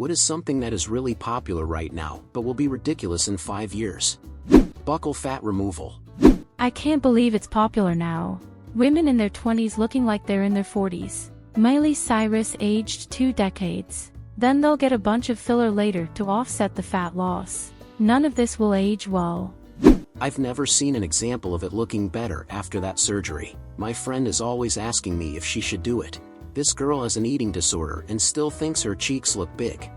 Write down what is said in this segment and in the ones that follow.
What is something that is really popular right now but will be ridiculous in 5 years? Buccal fat removal. I can't believe it's popular now. Women in their 20s looking like they're in their 40s. Miley Cyrus aged 2 decades. Then they'll get a bunch of filler later to offset the fat loss. None of this will age well. I've never seen an example of it looking better after that surgery. My friend is always asking me if she should do it. This girl has an eating disorder and still thinks her cheeks look big.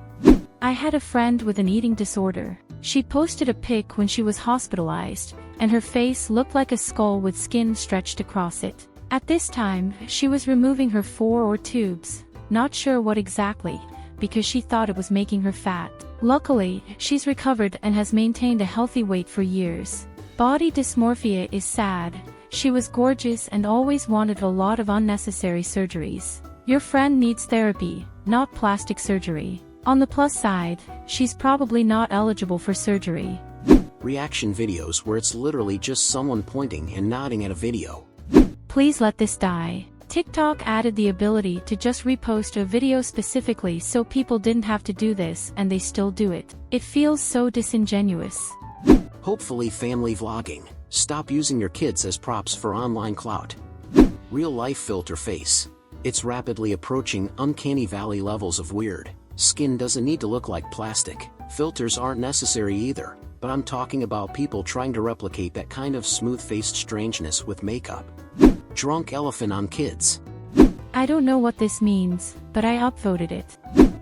I had a friend with an eating disorder. She posted a pic when she was hospitalized, and her face looked like a skull with skin stretched across it. At this time, she was removing her 4 tubes, not sure what exactly, because she thought it was making her fat. Luckily, she's recovered and has maintained a healthy weight for years. Body dysmorphia is sad. She was gorgeous and always wanted a lot of unnecessary surgeries. Your friend needs therapy, not plastic surgery. On the plus side, she's probably not eligible for surgery. Reaction videos where it's literally just someone pointing and nodding at a video. Please let this die. TikTok added the ability to just repost a video specifically so people didn't have to do this, and they still do it. It feels so disingenuous. Hopefully family vlogging. Stop using your kids as props for online clout. Real-life filter face. It's rapidly approaching uncanny valley levels of weird. Skin doesn't need to look like plastic. Filters aren't necessary either, but I'm talking about people trying to replicate that kind of smooth-faced strangeness with makeup. Drunk elephant on kids. I don't know what this means, but I upvoted it.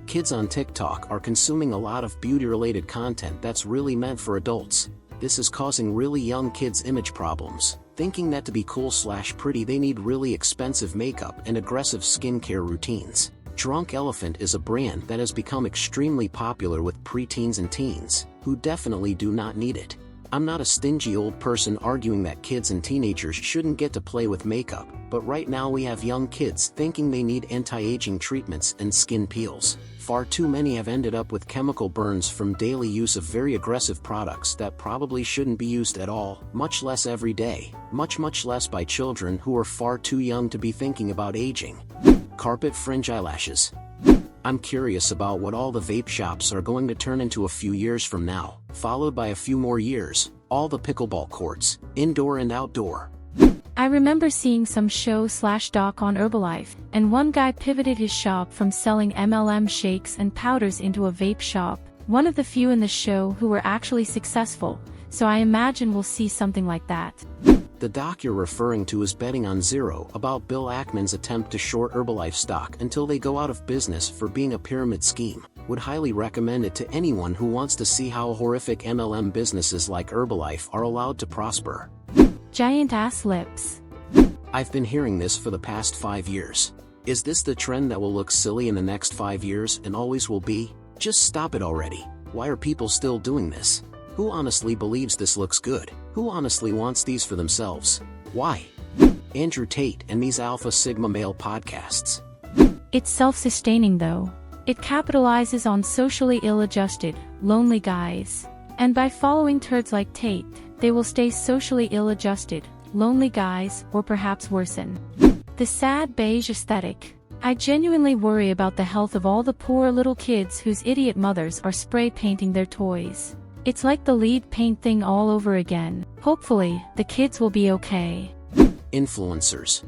Kids on TikTok are consuming a lot of beauty-related content that's really meant for adults. This is causing really young kids image problems, thinking that to be cool/pretty they need really expensive makeup and aggressive skincare routines. Drunk Elephant is a brand that has become extremely popular with preteens and teens, who definitely do not need it. I'm not a stingy old person arguing that kids and teenagers shouldn't get to play with makeup, but right now we have young kids thinking they need anti-aging treatments and skin peels. Far too many have ended up with chemical burns from daily use of very aggressive products that probably shouldn't be used at all, much less every day, much less by children who are far too young to be thinking about aging. Carpet fringe eyelashes. I'm curious about what all the vape shops are going to turn into a few years from now, followed by a few more years, all the pickleball courts, indoor and outdoor. I remember seeing some show/doc on Herbalife, and one guy pivoted his shop from selling MLM shakes and powders into a vape shop. One of the few in the show who were actually successful, so I imagine we'll see something like that. The doc you're referring to is betting on zero about Bill Ackman's attempt to short Herbalife stock until they go out of business for being a pyramid scheme. Would highly recommend it to anyone who wants to see how horrific MLM businesses like Herbalife are allowed to prosper. Giant ass lips. I've been hearing this for the past 5 years. Is this the trend that will look silly in the next 5 years and always will be? Just stop it already. Why are people still doing this? Who honestly believes this looks good? Who honestly wants these for themselves? Why? Andrew Tate and these Alpha Sigma male podcasts. It's self-sustaining though. It capitalizes on socially ill-adjusted, lonely guys. And by following turds like Tate, they will stay socially ill-adjusted, lonely guys, or perhaps worsen. The sad beige aesthetic. I genuinely worry about the health of all the poor little kids whose idiot mothers are spray painting their toys. It's like the lead paint thing all over again. Hopefully, the kids will be okay. Influencers.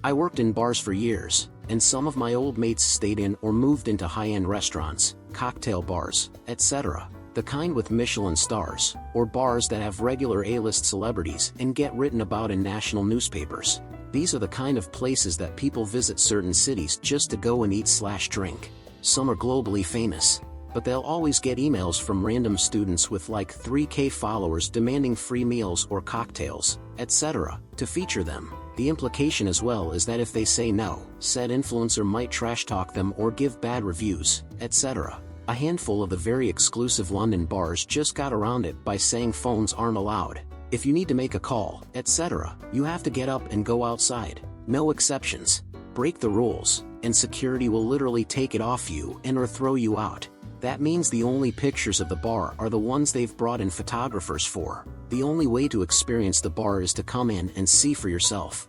I worked in bars for years, and some of my old mates stayed in or moved into high-end restaurants, cocktail bars, etc. The kind with Michelin stars, or bars that have regular A-list celebrities and get written about in national newspapers. These are the kind of places that people visit certain cities just to go and eat/drink. Some are globally famous, but they'll always get emails from random students with like 3K followers demanding free meals or cocktails, etc., to feature them. The implication as well is that if they say no, said influencer might trash talk them or give bad reviews, etc. A handful of the very exclusive London bars just got around it by saying phones aren't allowed. If you need to make a call, etc., you have to get up and go outside. No exceptions. Break the rules, and security will literally take it off you and or throw you out. That means the only pictures of the bar are the ones they've brought in photographers for. The only way to experience the bar is to come in and see for yourself.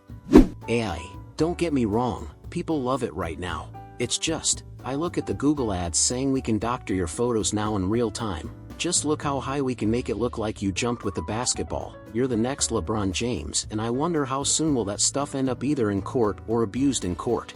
AI. Don't get me wrong, people love it right now. It's just, I look at the Google ads saying we can doctor your photos now in real time. Just look how high we can make it look like you jumped with the basketball. You're the next LeBron James, and I wonder how soon will that stuff end up either in court or abused in court.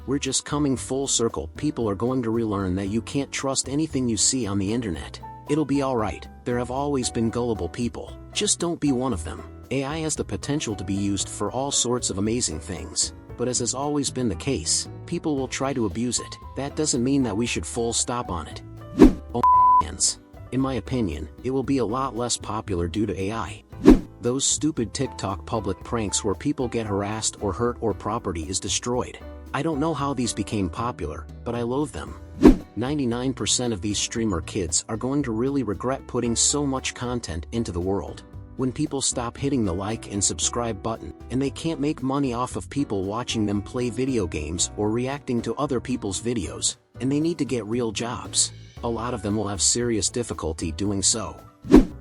We're just coming full circle. People are going to relearn that you can't trust anything you see on the internet. It'll be alright. There have always been gullible people. Just don't be one of them. AI has the potential to be used for all sorts of amazing things. But as has always been the case, people will try to abuse it. That doesn't mean that we should full stop on it. Oh, fans. In my opinion, it will be a lot less popular due to AI. Those stupid TikTok public pranks where people get harassed or hurt or property is destroyed. I don't know how these became popular, but I loathe them. 99% of these streamer kids are going to really regret putting so much content into the world. When people stop hitting the like and subscribe button, and they can't make money off of people watching them play video games or reacting to other people's videos, and they need to get real jobs, a lot of them will have serious difficulty doing so.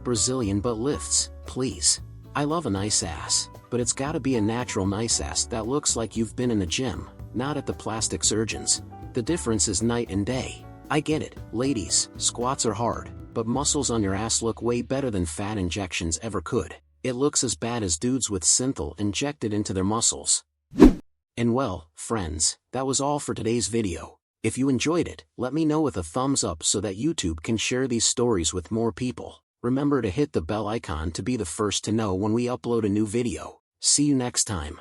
Brazilian butt lifts, please. I love a nice ass, but it's gotta be a natural nice ass that looks like you've been in the gym, not at the plastic surgeons. The difference is night and day. I get it, ladies, squats are hard, but muscles on your ass look way better than fat injections ever could. It looks as bad as dudes with synthol injected into their muscles. And well, friends, that was all for today's video. If you enjoyed it, let me know with a thumbs up so that YouTube can share these stories with more people. Remember to hit the bell icon to be the first to know when we upload a new video. See you next time.